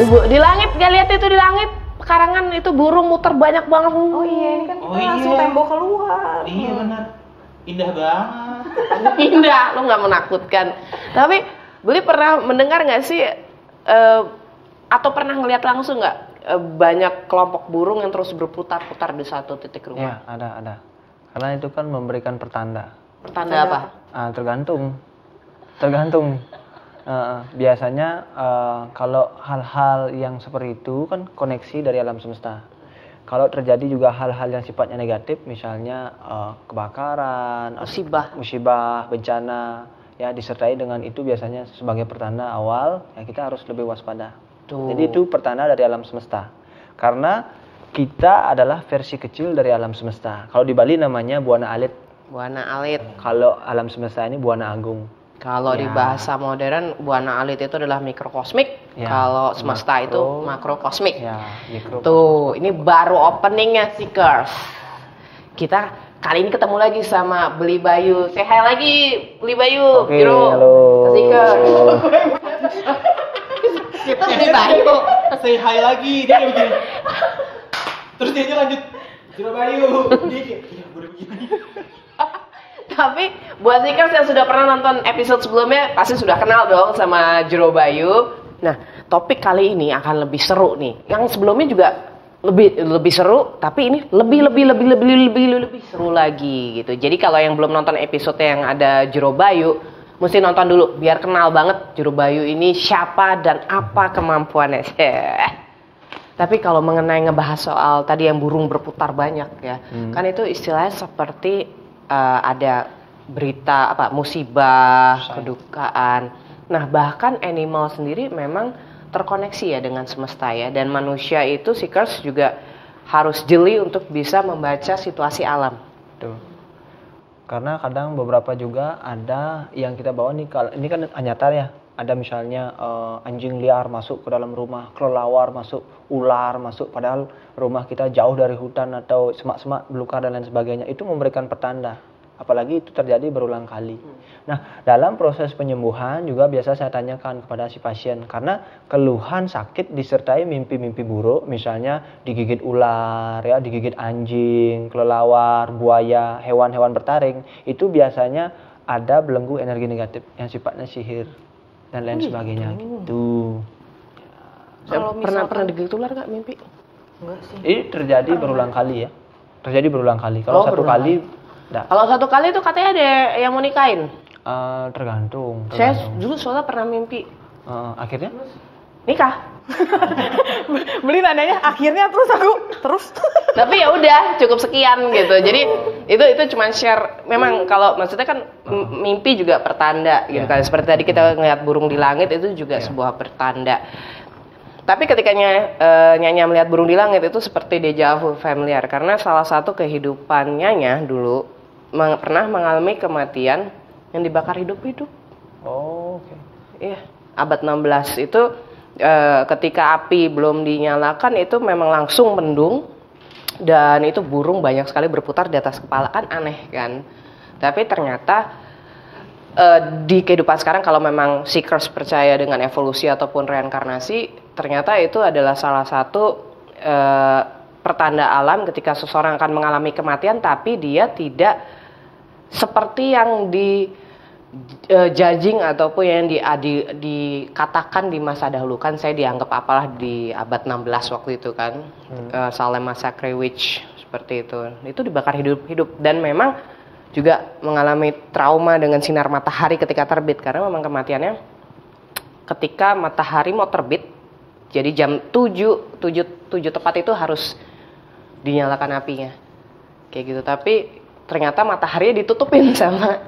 Di langit, gak lihat itu di langit? Pekarangan itu burung muter banyak banget. Oh iya, ini kan kita langsung tembok keluar. Iya benar. Indah banget. Indah, lo nggak menakutkan. Tapi Beli pernah mendengar nggak sih atau pernah ngelihat langsung nggak banyak kelompok burung yang terus berputar-putar di satu titik rumah? Ya, ada. Karena itu kan memberikan pertanda. Pertanda apa? Tergantung. Biasanya kalau hal-hal yang seperti itu kan koneksi dari alam semesta. Kalau terjadi juga hal-hal yang sifatnya negatif, misalnya kebakaran, musibah, bencana, ya disertai dengan itu biasanya sebagai pertanda awal, ya kita harus lebih waspada. Jadi itu pertanda dari alam semesta. Karena kita adalah versi kecil dari alam semesta. Kalau di Bali namanya Buana Alit. Buana Alit. Kalau alam semesta ini Buana Agung. Kalau di bahasa modern, Buana Alit itu adalah mikrokosmik. Kalau semesta itu makrokosmik. Tuh, ini baru openingnya Seekers. Kita kali ini ketemu lagi sama Beli Bayu. Say hi lagi, Beli Bayu. Oke, halo. Seekers. Kita Beli Bayu. Say hi lagi, dia kayak begini. Terus dia lanjut, Jero Bayu. Dia kayak, baru begini. Tapi buat Seekers yang sudah pernah nonton episode sebelumnya pasti sudah kenal dong sama Jero Bayu. Nah, topik kali ini akan lebih seru nih. Yang sebelumnya juga lebih seru, tapi ini lebih seru lagi gitu. Jadi kalau yang belum nonton episode yang ada Jero Bayu, mesti nonton dulu biar kenal banget Jero Bayu ini siapa dan apa kemampuannya. Tapi kalau mengenai ngebahas soal tadi yang burung berputar banyak ya, kan itu istilahnya seperti ada berita musibah, kedukaan. Nah, bahkan animal sendiri memang terkoneksi ya dengan semesta ya, dan manusia itu Seekers juga harus jeli untuk bisa membaca situasi alam. Tuh. Karena kadang beberapa juga ada yang kita bawa nih, ini kan nyata ya. Ada misalnya anjing liar masuk ke dalam rumah, kelelawar masuk, ular masuk, padahal rumah kita jauh dari hutan atau semak-semak belukar dan lain sebagainya. Itu memberikan pertanda. Apalagi itu terjadi berulang kali. Nah, dalam proses penyembuhan juga biasa saya tanyakan kepada si pasien, karena keluhan sakit disertai mimpi-mimpi buruk, misalnya digigit ular, ya, digigit anjing, kelelawar, buaya, hewan-hewan bertaring, itu biasanya ada belenggu energi negatif yang sifatnya sihir dan lain sebagainya gitu. Kalau pernah digigit ular nggak mimpi? Enggak sih. Ini terjadi berulang kali ya. Terjadi berulang kali. Kalau satu kali enggak. Kalau satu kali itu katanya ada yang mau nikahin. Tergantung. Saya dulu soalnya pernah mimpi. Akhirnya nikah. Beli nanyanya akhirnya terus. Tapi ya udah cukup sekian gitu. Jadi itu cuma share. Memang kalau maksudnya kan mimpi juga pertanda gitu kan. Seperti tadi kita ngeliat burung di langit itu juga sebuah pertanda. Tapi ketika Nyanya melihat burung di langit itu seperti deja vu familiar, karena salah satu kehidupan Nyanya dulu pernah mengalami kematian yang dibakar hidup-hidup. Oh, oke. Iya, abad 16 itu ketika api belum dinyalakan itu memang langsung mendung, dan itu burung banyak sekali berputar di atas kepala, kan aneh kan. Tapi ternyata di kehidupan sekarang kalau memang Seekers percaya dengan evolusi ataupun reinkarnasi, ternyata itu adalah salah satu pertanda alam ketika seseorang akan mengalami kematian tapi dia tidak seperti yang di judging ataupun yang dikatakan di masa dahulu. Kan saya dianggap apalah di abad 16 waktu itu kan. Salem Massacre Witch seperti itu dibakar hidup-hidup, dan memang juga mengalami trauma dengan sinar matahari ketika terbit, karena memang kematiannya ketika matahari mau terbit. Jadi jam 7 tepat itu harus dinyalakan apinya. Kayak gitu. Tapi ternyata mataharinya ditutupin sama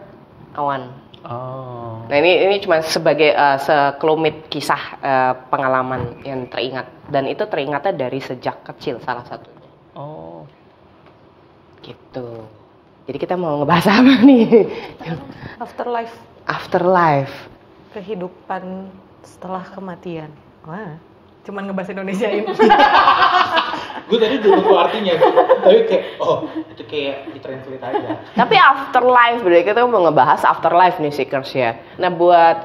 awan. Oh. Nah, ini cuma sebagai sekelumit kisah pengalaman yang teringat, dan itu teringatnya dari sejak kecil salah satunya. Oh. Gitu. Jadi kita mau ngebahas apa nih? Afterlife. Kehidupan setelah kematian. Wah, cuman ngebahas Indonesia ini. Gue tadi dulu artinya, tapi kayak itu kayak ditranslate aja. Tapi afterlife, berarti kita mau ngebahas afterlife nih Seekers ya. Nah, buat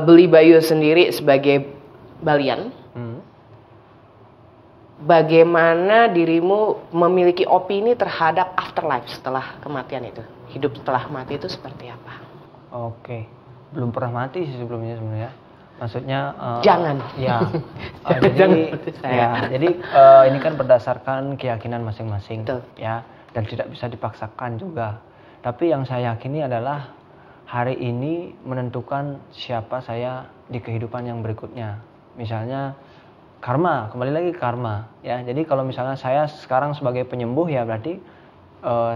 Beli Bayu sendiri sebagai Balian, Hmm. bagaimana dirimu memiliki opini terhadap afterlife setelah kematian itu? Hidup setelah mati itu seperti apa? Oke, belum pernah mati sih sebelumnya sebenarnya. Maksudnya Jangan. Ya. Jangan Jadi seperti saya. ya, jadi ini kan berdasarkan keyakinan masing-masing, Betul. ya, dan tidak bisa dipaksakan juga. Tapi yang saya yakini adalah hari ini menentukan siapa saya di kehidupan yang berikutnya. Misalnya karma, kembali lagi karma, ya. Jadi kalau misalnya saya sekarang sebagai penyembuh, ya berarti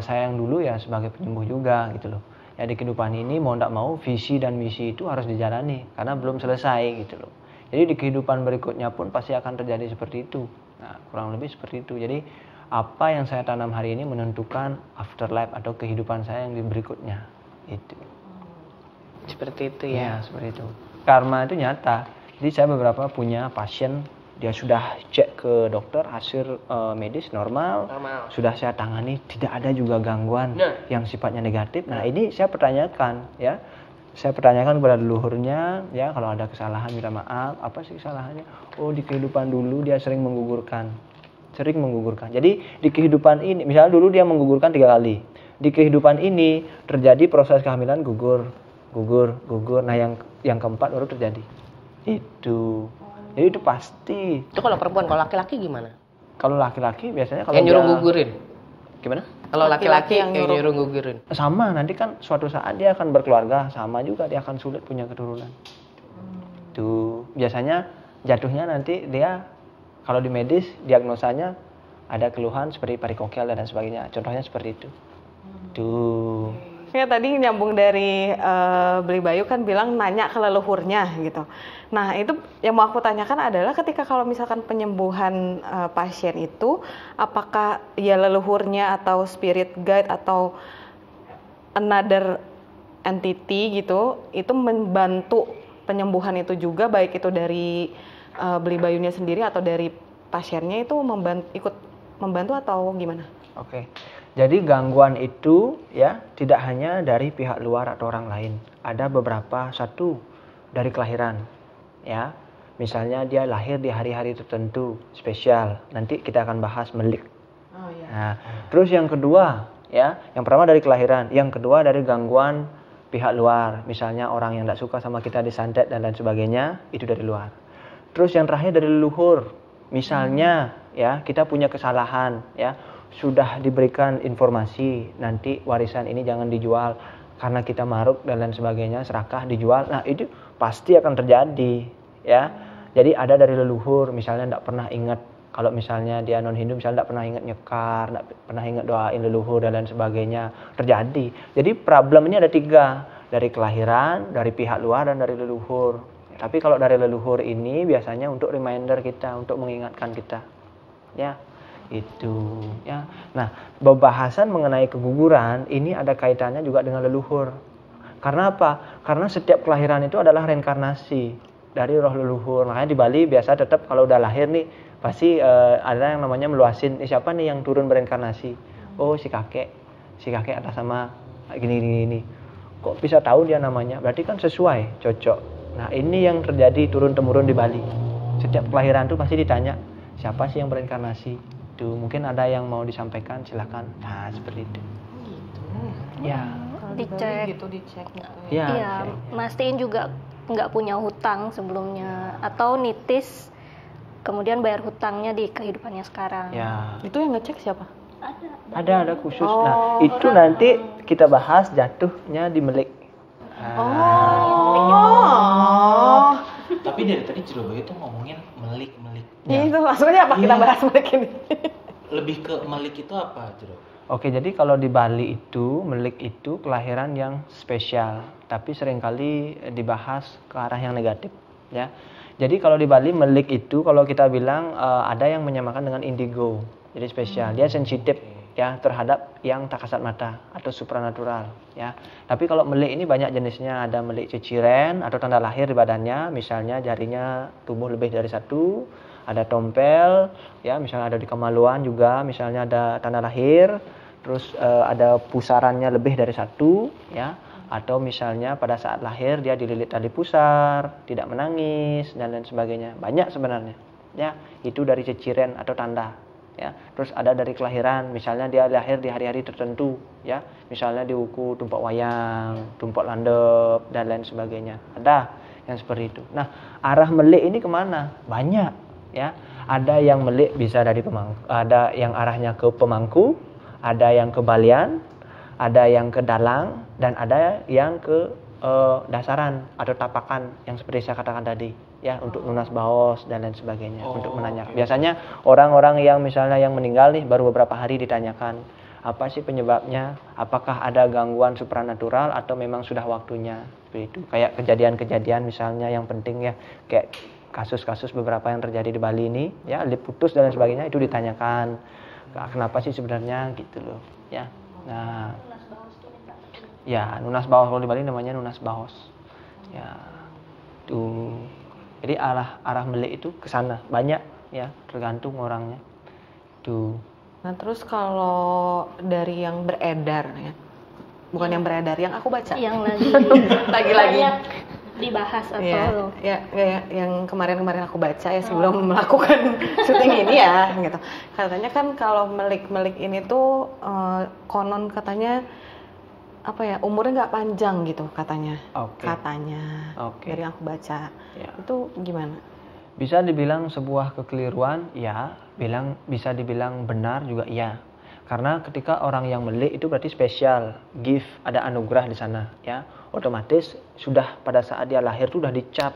saya yang dulu ya sebagai penyembuh juga gitu loh. Ya di kehidupan ini mau tidak mau visi dan misi itu harus dijalani karena belum selesai gitu loh. Jadi di kehidupan berikutnya pun pasti akan terjadi seperti itu. Nah, kurang lebih seperti itu. Jadi apa yang saya tanam hari ini menentukan afterlife atau kehidupan saya yang di berikutnya. Itu. Seperti itu Ya, ya. seperti itu. Karma itu nyata. Jadi saya beberapa punya pasien, dia sudah cek ke dokter, hasil medis normal, Normal. sudah saya tangani, tidak ada juga gangguan Nah. yang sifatnya negatif. Nah, ini saya pertanyakan, ya. Saya pertanyakan kepada leluhurnya, ya, kalau ada kesalahan minta maaf, apa sih kesalahannya? Oh, di kehidupan dulu dia sering menggugurkan. Jadi di kehidupan ini, misalnya dulu dia menggugurkan 3 kali. Di kehidupan ini terjadi proses kehamilan gugur. Nah, yang keempat baru terjadi. Itu. Jadi itu pasti. Itu kalau perempuan, kalau laki-laki gimana? Kalau laki-laki biasanya kalau Yang nyuruh dia- gugurin. Gimana? Kalau Laki-laki laki-laki yang yang nyuruh gugurin. Sama, nanti kan suatu saat dia akan berkeluarga, sama juga dia akan sulit punya keturunan. Tuh, biasanya jatuhnya nanti dia kalau di medis diagnosanya ada keluhan seperti parikokel dan sebagainya. Contohnya seperti itu. Tuh. Ya tadi nyambung dari Beli Bayu kan bilang nanya ke leluhurnya gitu. Nah itu yang mau aku tanyakan adalah ketika kalau misalkan penyembuhan pasien itu, apakah ya leluhurnya atau spirit guide atau another entity gitu, itu membantu penyembuhan itu juga, baik itu dari Beli Bayunya sendiri atau dari pasiennya, itu ikut membantu atau gimana? Oke. Jadi gangguan itu ya tidak hanya dari pihak luar atau orang lain. Ada beberapa, satu dari kelahiran. Ya. Misalnya dia lahir di hari-hari tertentu spesial. Nanti kita akan bahas melik. Oh iya. Nah, terus yang kedua ya, yang pertama dari kelahiran, yang kedua dari gangguan pihak luar. Misalnya orang yang tidak suka sama kita disantet dan lain sebagainya, itu dari luar. Terus yang terakhir dari leluhur. Misalnya ya, kita punya kesalahan ya, sudah diberikan informasi nanti warisan ini jangan dijual karena kita maruk dan lain sebagainya, serakah dijual. Nah, itu pasti akan terjadi ya. Jadi ada dari leluhur, misalnya tidak pernah ingat, kalau misalnya dia non Hindu misalnya tidak pernah ingat nyekar, tidak pernah ingat doain leluhur dan lain sebagainya, terjadi. Jadi problem ini ada 3, dari kelahiran, dari pihak luar, dan dari leluhur. Tapi kalau dari leluhur ini biasanya untuk reminder kita, untuk mengingatkan kita. Ya, itu. Ya. Nah, pembahasan mengenai keguguran ini ada kaitannya juga dengan leluhur. Karena apa? Karena setiap kelahiran itu adalah reinkarnasi dari roh leluhur. Makanya di Bali biasa tetap kalau udah lahir nih pasti ada yang namanya meluasin. Siapa nih yang turun berinkarnasi? Oh, si kakek atas sama gini. Kok bisa tahu dia namanya? Berarti kan sesuai, cocok. Nah, ini yang terjadi turun-temurun di Bali. Setiap kelahiran tuh pasti ditanya, siapa sih yang berinkarnasi? Tuh, mungkin ada yang mau disampaikan, silakan. Nah, seperti itu. Ya. Dicek. Gitu dicek gitu. Ya. Iya, mastiin juga nggak punya hutang sebelumnya atau nitis kemudian bayar hutangnya di kehidupannya sekarang. Ya. Itu yang ngecek siapa? Ada khusus. Nah, itu nanti kita bahas jatuhnya di melik. Oh. Tapi dari tadi Ciroboyo itu ngomongin melik. Iya, itu maksudnya apa kita bahas melik ini? Lebih ke melik itu apa, Ciro? Oke, jadi kalau di Bali itu, melik itu kelahiran yang spesial, tapi seringkali dibahas ke arah yang negatif, ya. Jadi kalau di Bali melik itu kalau kita bilang ada yang menyamakan dengan indigo, jadi spesial, dia sensitif ya terhadap yang tak kasat mata atau supranatural, ya. Tapi kalau melik ini banyak jenisnya, ada melik ciciren atau tanda lahir di badannya, misalnya jarinya tumbuh lebih dari 1. Ada tompel, ya, misalnya ada di kemaluan juga, misalnya ada tanda lahir, terus ada pusarannya lebih dari 1, ya. Atau misalnya pada saat lahir dia dililit tali pusar, tidak menangis dan lain sebagainya. Banyak sebenarnya. Ya, itu dari ciciren atau tanda. Ya, terus ada dari kelahiran, misalnya dia lahir di hari-hari tertentu, ya, misalnya di wuku tumpak wayang, tumpak landep dan lain sebagainya. Ada yang seperti itu. Nah, arah melik ini kemana? Banyak, ya. Ada yang melik bisa dari pemangku, ada yang arahnya ke pemangku, ada yang ke balian, ada yang ke dalang, dan ada yang ke dasaran atau tapakan yang seperti saya katakan tadi, ya, untuk lunas baos dan lain sebagainya, untuk menanyakan. Biasanya orang-orang yang misalnya yang meninggal nih baru beberapa hari ditanyakan apa sih penyebabnya, apakah ada gangguan supranatural atau memang sudah waktunya, seperti itu. Kayak kejadian-kejadian misalnya yang penting ya, kayak kasus-kasus beberapa yang terjadi di Bali ini, ya, lip putus dan lain sebagainya, itu ditanyakan kenapa sih sebenarnya gitu loh, ya. Nah, ya, nunas baos, kalau di Bali namanya nunas baos. Ya, tuh. Jadi arah melik itu ke sana banyak, ya, tergantung orangnya. Tuh. Nah, terus kalau dari yang beredar ya. Bukan yang beredar, yang aku baca. Yang lagi dibahas atau yang kemarin aku baca ya sebelum melakukan syuting ini ya gitu. Katanya kan kalau melik ini tuh konon katanya apa ya, umurnya nggak panjang gitu katanya. Katanya. Dari yang aku baca. Ya. Itu gimana? Bisa dibilang sebuah kekeliruan, ya. Bisa dibilang benar juga, iya. Karena ketika orang yang melik itu berarti spesial, gift, ada anugerah di sana, ya. Otomatis sudah pada saat dia lahir itu sudah dicap,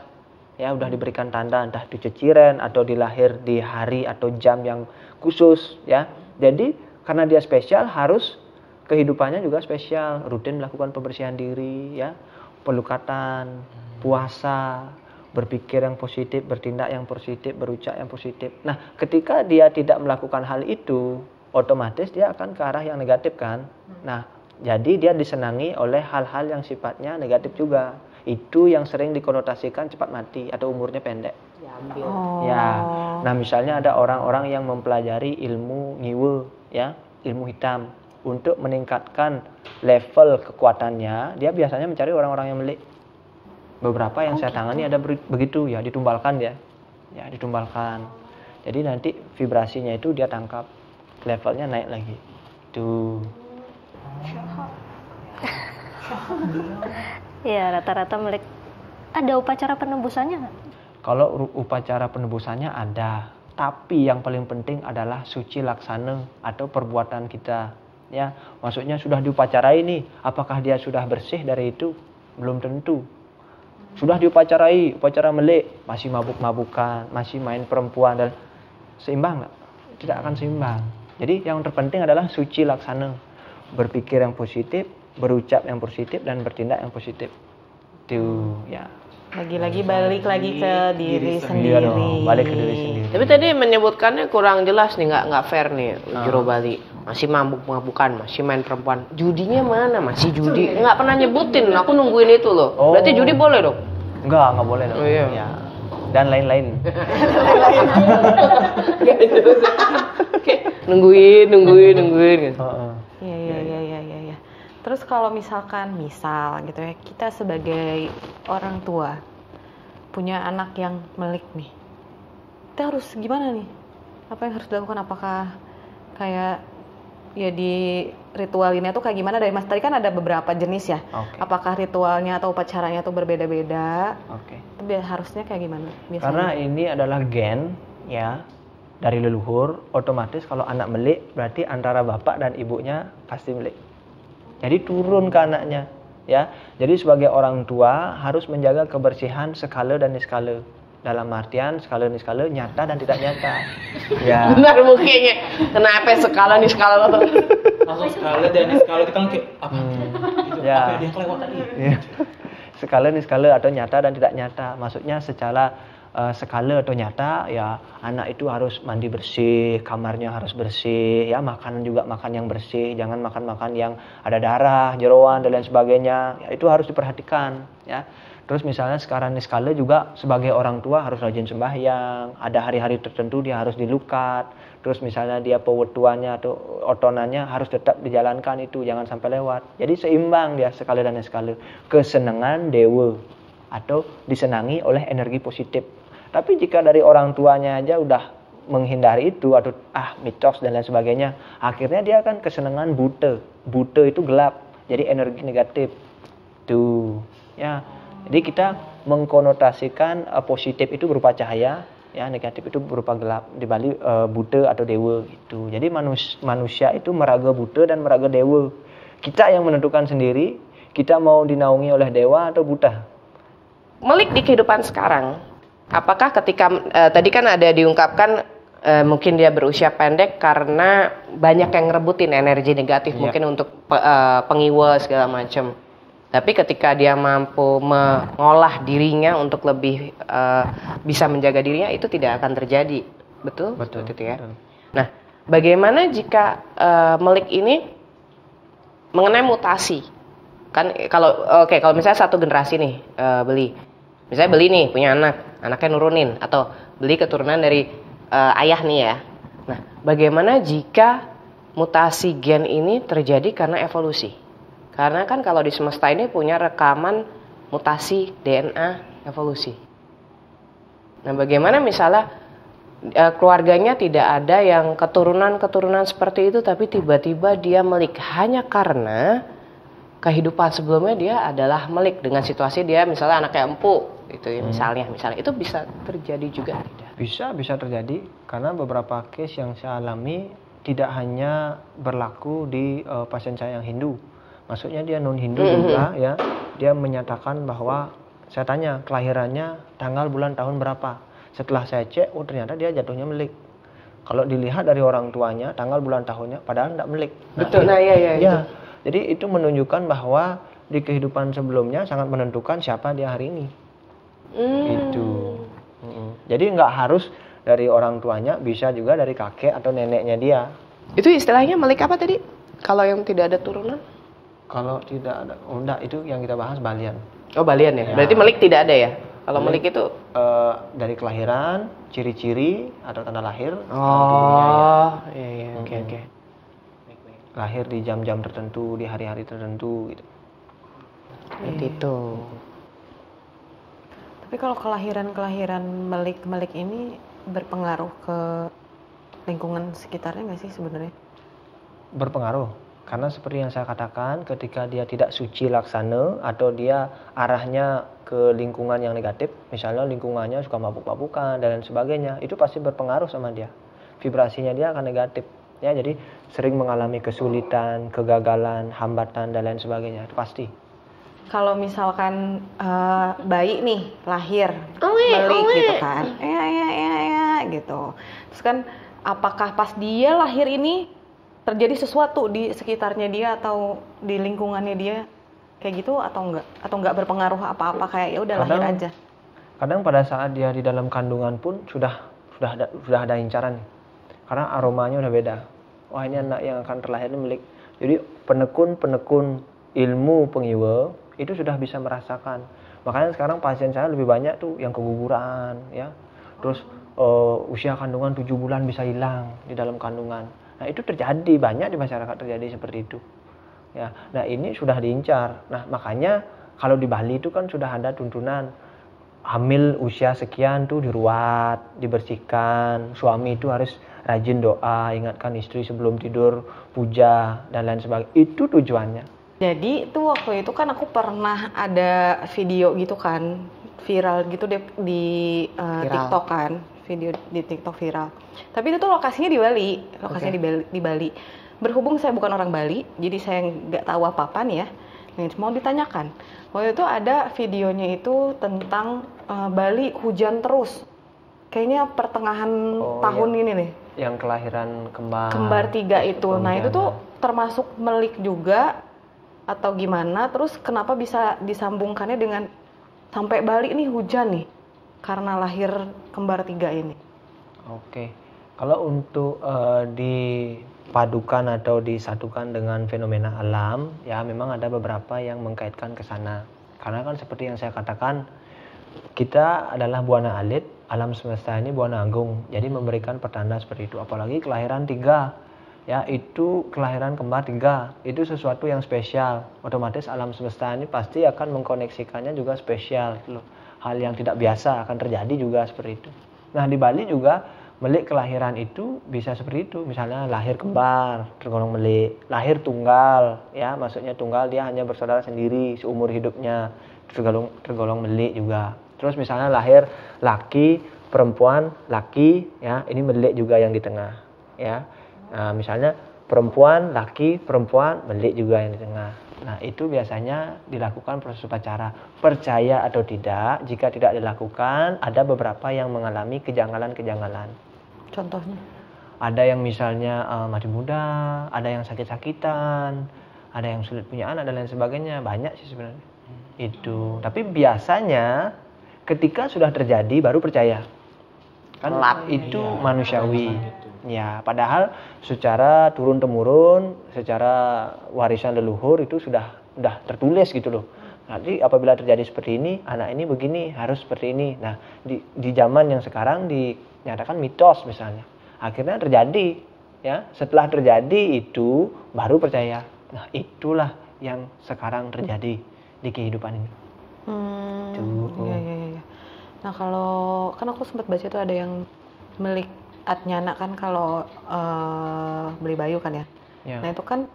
ya, sudah diberikan tanda, entah di ceciren atau dilahir di hari atau jam yang khusus, ya. Jadi karena dia spesial, harus kehidupannya juga spesial, rutin melakukan pembersihan diri, ya, pelukatan, puasa, berpikir yang positif, bertindak yang positif, berucap yang positif. Nah, ketika dia tidak melakukan hal itu, otomatis dia akan ke arah yang negatif kan. Nah, jadi dia disenangi oleh hal-hal yang sifatnya negatif juga. Itu yang sering dikonotasikan cepat mati atau umurnya pendek. Ya. Nah, misalnya ada orang-orang yang mempelajari ilmu nyiwe, ya, ilmu hitam. Untuk meningkatkan level kekuatannya, dia biasanya mencari orang-orang yang melik. Beberapa yang saya tangani ada begitu, ya, ditumbalkan dia. Ya, ditumbalkan. Jadi nanti vibrasinya itu dia tangkap. Levelnya naik lagi. Tuh. Ya, rata-rata melik. Ada upacara penebusannya nggak? Kalau upacara penebusannya ada, tapi yang paling penting adalah suci laksana atau perbuatan kita. Ya, maksudnya sudah diupacarai nih, apakah dia sudah bersih dari itu? Belum tentu. Sudah diupacarai, upacara melik, masih mabuk-mabukan, masih main perempuan, dan seimbang nggak? Tidak akan seimbang. Jadi yang terpenting adalah suci laksana, berpikir yang positif, berucap yang positif, dan bertindak yang positif. Itu, ya. Lagi-lagi balik lagi ke diri sendiri. Dong, balik ke diri sendiri. Tapi tadi menyebutkannya kurang jelas nih, nggak fair nih, Jero Bali. Masih mabuk-mabukan, masih main perempuan. Judinya mana? Masih judi. Nggak pernah nyebutin, aku nungguin itu loh. Berarti judi boleh dong? Nggak boleh dong. Oh, iya. Ya. Dan lain-lain. Nungguin gitu. Iya. Terus kalau misal gitu ya, kita sebagai orang tua punya anak yang melik nih, kita harus gimana nih? Apa yang harus dilakukan? Apakah kayak ya di ritualinnya tuh kayak gimana? Dari Mas tadi kan ada beberapa jenis ya. Apakah ritualnya atau upacaranya tuh berbeda-beda? Tapi harusnya kayak gimana biasanya? Karena ini adalah gen, ya, dari leluhur. Otomatis kalau anak melik berarti antara bapak dan ibunya pasti melik. Jadi turun ke anaknya, ya. Jadi sebagai orang tua harus menjaga kebersihan skala dan niskala. Dalam artian skala niskala nyata dan tidak nyata. Ya. Benar mukanya. Kenapa skala niskala tuh? Langsung skala dan niskala kita kayak apa? Gitu. Ya. Apa yang kelewat tadi? Ya. Skala niskala atau nyata dan tidak nyata. Maksudnya secara skala atau nyata, ya, anak itu harus mandi bersih, kamarnya harus bersih, ya, makanan juga makan yang bersih, jangan makan yang ada darah, jeroan dan lain sebagainya. Ya, itu harus diperhatikan, ya. Terus misalnya sekarang niskala juga sebagai orang tua harus rajin sembahyang, ada hari-hari tertentu dia harus dilukat, Terus misalnya dia pewetuannya atau otonannya harus tetap dijalankan itu, jangan sampai lewat. Jadi seimbang dia sekali dan sekali. Kesenangan dewa atau disenangi oleh energi positif. Tapi jika dari orang tuanya aja udah menghindari itu atau mitos dan lain sebagainya, akhirnya dia akan kesenangan buta. Buta itu gelap, jadi energi negatif. Tuh, ya. Jadi kita mengkonotasikan positif itu berupa cahaya, ya negatif itu berupa gelap, di Bali buta atau dewa gitu. Jadi manusia itu meraga buta dan meraga dewa. Kita yang menentukan sendiri, kita mau dinaungi oleh dewa atau buta. Melik di kehidupan sekarang, apakah ketika tadi kan ada diungkapkan mungkin dia berusia pendek karena banyak yang ngerebutin energi negatif, mungkin untuk pengiwa segala macam. Tapi ketika dia mampu mengolah dirinya untuk lebih bisa menjaga dirinya, itu tidak akan terjadi. Betul? Betul. Itu ya. Betul. Nah, bagaimana jika Melik ini mengenai mutasi? Kan kalau misalnya satu generasi nih beli. Misalnya beli nih punya anaknya nurunin atau beli keturunan dari ayah nih ya. Nah, bagaimana jika mutasi gen ini terjadi karena evolusi? Karena kan kalau di semesta ini punya rekaman mutasi DNA evolusi. Nah, bagaimana misalnya keluarganya tidak ada yang keturunan seperti itu, tapi tiba-tiba dia Melik hanya karena kehidupan sebelumnya dia adalah Melik dengan situasi dia misalnya anaknya empu gitu ya, misalnya itu bisa terjadi juga tidak? Bisa terjadi karena beberapa case yang saya alami tidak hanya berlaku di pasien saya yang Hindu. Maksudnya dia non Hindu juga ya. Dia menyatakan bahwa saya tanya kelahirannya tanggal bulan tahun berapa. Setelah saya cek, ternyata dia jatuhnya Melik. Kalau dilihat dari orang tuanya tanggal bulan tahunnya padahal tidak Melik. Betul. Nah, iya. Jadi itu menunjukkan bahwa di kehidupan sebelumnya sangat menentukan siapa dia hari ini. Gitu. Jadi nggak harus dari orang tuanya, bisa juga dari kakek atau neneknya dia. Itu istilahnya Melik apa tadi? Kalau yang tidak ada turunan? Kalau tidak ada, enggak, itu yang kita bahas balian. Oh, balian ya? Berarti Melik tidak ada ya? Kalau Melik itu dari kelahiran, ciri-ciri atau tanda lahir. Oh, iya, oke. Lahir di jam-jam tertentu, di hari-hari tertentu gitu. Seperti itu. Tapi kalau kelahiran Melik ini berpengaruh ke lingkungan sekitarnya nggak sih sebenarnya? Berpengaruh. Karena seperti yang saya katakan, ketika dia tidak suci laksana atau dia arahnya ke lingkungan yang negatif, misalnya lingkungannya suka mabuk-mabukan dan lain sebagainya, itu pasti berpengaruh sama dia. Vibrasinya dia akan negatif. Ya, jadi sering mengalami kesulitan, kegagalan, hambatan dan lain sebagainya, itu pasti. Kalau misalkan bayi nih lahir Melik gitu kan, gitu. Terus kan apakah pas dia lahir ini terjadi sesuatu di sekitarnya dia atau di lingkungannya dia kayak gitu atau enggak berpengaruh apa-apa, kayak ya udah lahir aja? Kadang pada saat dia di dalam kandungan pun sudah ada incaran, karena aromanya udah beda. Wah, ini anak yang akan terlahir ini Melik. Jadi penekun ilmu pengiwa itu sudah bisa merasakan. Makanya sekarang pasien saya lebih banyak tuh yang keguguran ya. Terus usia kandungan 7 bulan bisa hilang di dalam kandungan. Nah, itu terjadi banyak di masyarakat, terjadi seperti itu. Ya, nah ini sudah diincar. Nah, makanya kalau di Bali itu kan sudah ada tuntunan hamil usia sekian tuh diruat, dibersihkan. Suami itu harus rajin doa, ingatkan istri sebelum tidur, puja dan lain sebagainya. Itu tujuannya. Jadi itu waktu itu kan aku pernah ada video gitu kan, viral gitu di TikTok kan, video di TikTok viral. Tapi itu tuh lokasinya di Bali, di Bali. Berhubung saya bukan orang Bali, jadi saya nggak tahu apa-apa nih ya. Nih, mau ditanyakan. Waktu itu ada videonya itu tentang Bali hujan terus. Kayaknya pertengahan tahun ini nih. Yang kelahiran kembar 3 itu. Nah, itu tuh termasuk Melik juga atau gimana? Terus kenapa bisa disambungkannya dengan sampai Bali nih hujan nih karena lahir kembar 3 ini? Oke. Kalau untuk dipadukan atau disatukan dengan fenomena alam, ya memang ada beberapa yang mengkaitkan ke sana. Karena kan seperti yang saya katakan, kita adalah buana alit alam semesta ini buana agung, jadi memberikan pertanda seperti itu. Apalagi kelahiran 3, ya itu kelahiran kembar 3, itu sesuatu yang spesial. Otomatis alam semesta ini pasti akan mengkoneksikannya juga spesial loh. Hal yang tidak biasa akan terjadi juga seperti itu. Nah di Bali juga melik kelahiran itu bisa seperti itu. Misalnya lahir kembar tergolong melik, lahir tunggal, ya maksudnya tunggal dia hanya bersaudara sendiri seumur hidupnya, tergolong melik juga. Terus misalnya lahir laki, perempuan, laki, ya ini melik juga yang di tengah, ya. Nah, misalnya perempuan, laki, perempuan, melik juga yang di tengah. Nah, itu biasanya dilakukan proses upacara. Percaya atau tidak, jika tidak dilakukan, ada beberapa yang mengalami kejanggalan-kejanggalan. Contohnya? Ada yang misalnya mati muda, ada yang sakit-sakitan, ada yang sulit punya anak dan lain sebagainya. Banyak sih sebenarnya. Itu. Tapi biasanya ketika sudah terjadi baru percaya. Kan itu manusiawi. Ya, padahal secara turun-temurun, secara warisan leluhur itu sudah tertulis gitu loh. Nanti apabila terjadi seperti ini, anak ini begini, harus seperti ini. Nah, di zaman yang sekarang dinyatakan mitos misalnya. Akhirnya terjadi, ya. Setelah terjadi itu baru percaya. Nah, itulah yang sekarang terjadi di kehidupan ini. Iya. Nah, kalau kan aku sempat baca itu ada yang melik Adnyana kan kalau Beli Bayu kan ya. Nah itu kan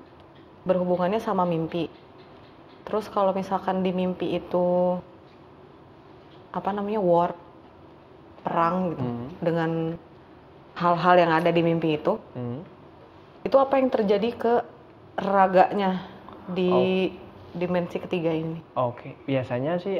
berhubungannya sama mimpi. Terus kalau misalkan di mimpi itu war, perang gitu dengan hal-hal yang ada di mimpi itu apa yang terjadi ke raganya di dimensi ketiga ini? Oke. Biasanya sih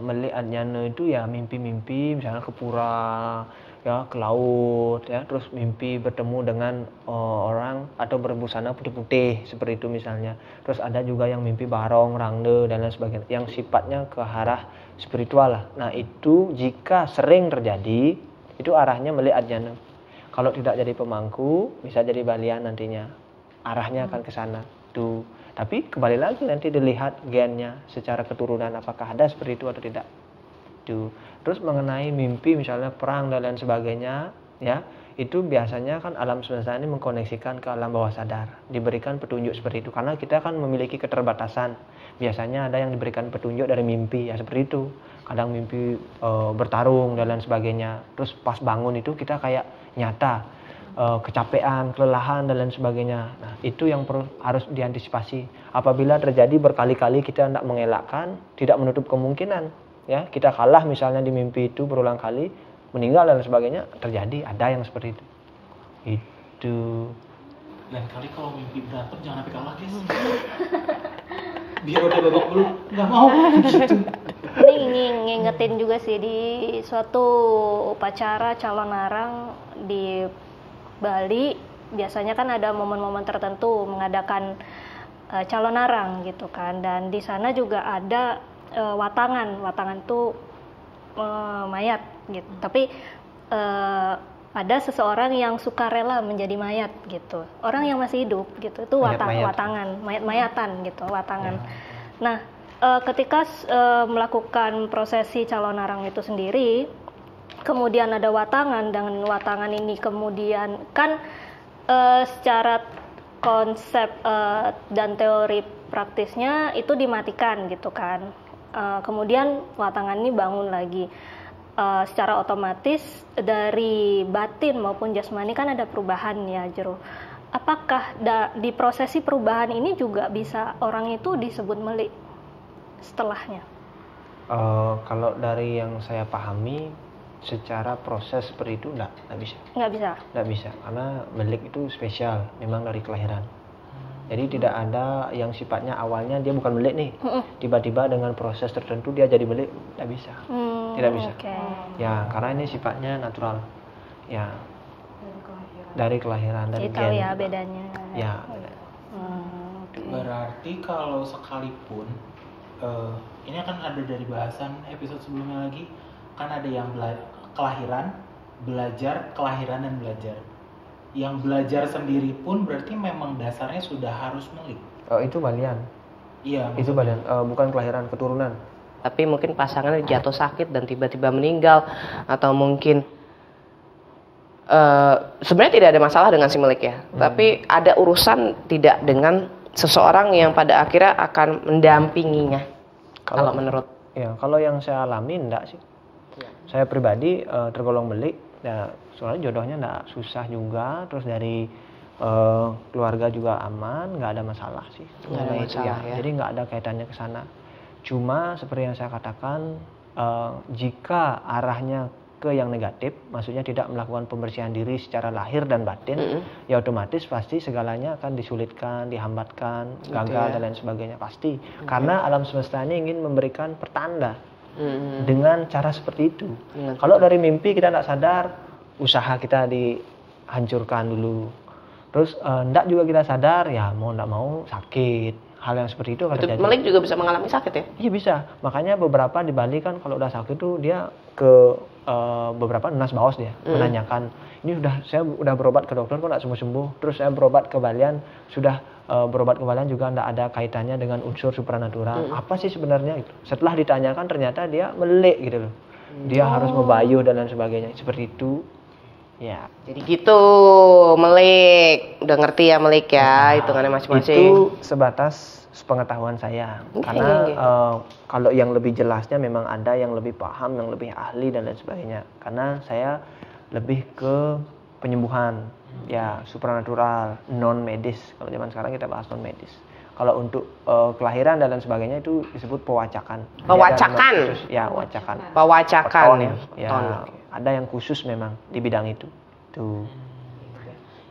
melik Adnyana itu ya mimpi-mimpi, misalnya ke pura, ya ke laut, ya terus mimpi bertemu dengan orang atau berbusana putih-putih seperti itu misalnya. Terus ada juga yang mimpi barong, rangde dan lain sebagainya yang sifatnya ke arah spiritual lah. Nah itu jika sering terjadi itu arahnya melik Adnyana. Kalau tidak jadi pemangku bisa jadi balian nantinya, arahnya akan ke sana tuh. Tapi kembali lagi nanti dilihat gennya secara keturunan apakah ada seperti itu atau tidak. Terus mengenai mimpi misalnya perang dan lain sebagainya, ya itu biasanya kan alam semesta ini mengkoneksikan ke alam bawah sadar, diberikan petunjuk seperti itu karena kita kan memiliki keterbatasan. Biasanya ada yang diberikan petunjuk dari mimpi ya seperti itu. Kadang mimpi bertarung dan lain sebagainya. Terus pas bangun itu kita kayak nyata kecapean, kelelahan dan lain sebagainya. Nah itu yang harus diantisipasi. Apabila terjadi berkali-kali kita tidak mengelakkan, tidak menutup kemungkinan. Ya, kita kalah misalnya di mimpi itu berulang kali, meninggal dan sebagainya, terjadi, ada yang seperti itu. Itu. Lain kali kalau mimpi berantem jangan sampai kalah, guys. Biar udah babak belum, nggak mau gitu. Ini ngingetin juga sih di suatu upacara calon arang di Bali, biasanya kan ada momen-momen tertentu mengadakan calon arang gitu kan, dan di sana juga ada watangan tuh mayat gitu. Tapi ada seseorang yang suka rela menjadi mayat gitu. Orang yang masih hidup gitu. Itu watangan, mayat-mayatan gitu, watangan. Ya. Nah, ketika melakukan prosesi calon arang itu sendiri, kemudian ada watangan, dan watangan ini kemudian kan secara konsep dan teori praktisnya itu dimatikan gitu kan. Kemudian watangan ini bangun lagi. Secara otomatis dari batin maupun jasmani kan ada perubahan ya Jero. Apakah di prosesi perubahan ini juga bisa orang itu disebut melik setelahnya? Kalau dari yang saya pahami, secara proses seperti itu enggak bisa. Enggak bisa, karena melik itu spesial, memang dari kelahiran. Jadi tidak ada yang sifatnya awalnya dia bukan melik nih, tiba-tiba dengan proses tertentu dia jadi melik, tidak bisa. Tidak bisa. Okay. Ya, karena ini sifatnya natural. Ya. Dari kelahiran, dari gen. Tahu ya bedanya. Ya. Berarti kalau sekalipun ini akan ada dari bahasan episode sebelumnya lagi, kan ada yang kelahiran, belajar, kelahiran dan belajar. Yang belajar sendiri pun berarti memang dasarnya sudah harus melik. Itu balian. Iya. Itu balian, bukan kelahiran, keturunan. tapi mungkin pasangannya jatuh sakit dan tiba-tiba meninggal, atau mungkin sebenarnya tidak ada masalah dengan si milik ya, tapi ada urusan tidak dengan seseorang yang pada akhirnya akan mendampinginya. Kalau menurut kalau yang saya alami enggak sih. Saya pribadi tergolong belik, ya soalnya jodohnya enggak susah juga, terus dari keluarga juga aman, nggak ada masalah sih. Nggak ada masalah ya. Jadi nggak ada kaitannya ke sana. Cuma seperti yang saya katakan, jika arahnya ke yang negatif, maksudnya tidak melakukan pembersihan diri secara lahir dan batin, ya otomatis pasti segalanya akan disulitkan, dihambatkan, gagal dan lain sebagainya pasti. Karena alam semesta ini ingin memberikan pertanda dengan cara seperti itu. Kalau dari mimpi kita tidak sadar, usaha kita dihancurkan dulu. Terus enggak juga kita sadar, ya mau enggak mau sakit. Hal yang seperti itu akan terjadi. Melik juga bisa mengalami sakit ya? Iya bisa. Makanya beberapa di Bali kan kalau udah sakit tuh dia ke beberapa nas baos dia menanyakan, ini saya udah berobat ke dokter kok enggak sembuh-sembuh. Terus saya berobat ke Balian, sudah berobat ke Balian juga enggak ada kaitannya dengan unsur supranatural. Apa sih sebenarnya itu? Setelah ditanyakan ternyata dia melik gitu loh. Dia harus membayuh dan lain sebagainya. Seperti itu. Ya. Jadi gitu, Melik. Udah ngerti ya Melik ya, hitungannya masing-masing. Itu sebatas sepengetahuan saya. Karena kalau yang lebih jelasnya memang ada yang lebih paham, yang lebih ahli dan lain sebagainya. Karena saya lebih ke penyembuhan, ya supranatural, non medis. Kalau zaman sekarang kita bahas non medis. Kalau untuk kelahiran dan lain sebagainya itu disebut pewacakan. Pewacakan. Ya, wacakan. Pewacakan ya. Ya, ada yang khusus memang di bidang itu. Tuh.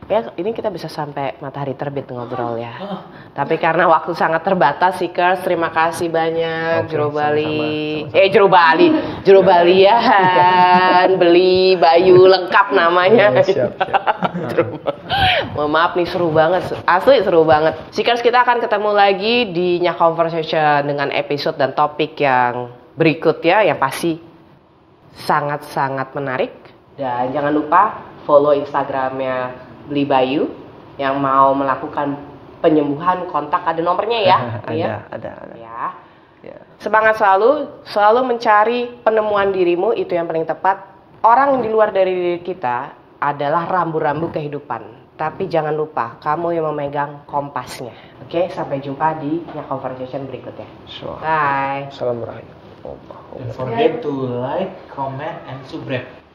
Ya, ini kita bisa sampai matahari terbit ngobrol ya. Tapi karena waktu sangat terbatas, Seekers, terima kasih banyak. Jero Bali. Jero Balian. Beli Bayu lengkap namanya. Siap. Mohon maaf nih, seru banget. Asli seru banget. Seekers, kita akan ketemu lagi di Nya Conversation dengan episode dan topik yang berikutnya yang pasti sangat-sangat menarik. Dan jangan lupa follow Instagramnya Beli Bayu yang mau melakukan penyembuhan, kontak, ada nomornya ya? Ada. Ya. Semangat selalu mencari penemuan dirimu, itu yang paling tepat. Orang di luar dari diri kita adalah rambu-rambu kehidupan. Tapi jangan lupa, kamu yang memegang kompasnya. Oke, sampai jumpa di Conversation berikutnya. Bye. Assalamualaikum. Don't forget to like, comment, and subscribe.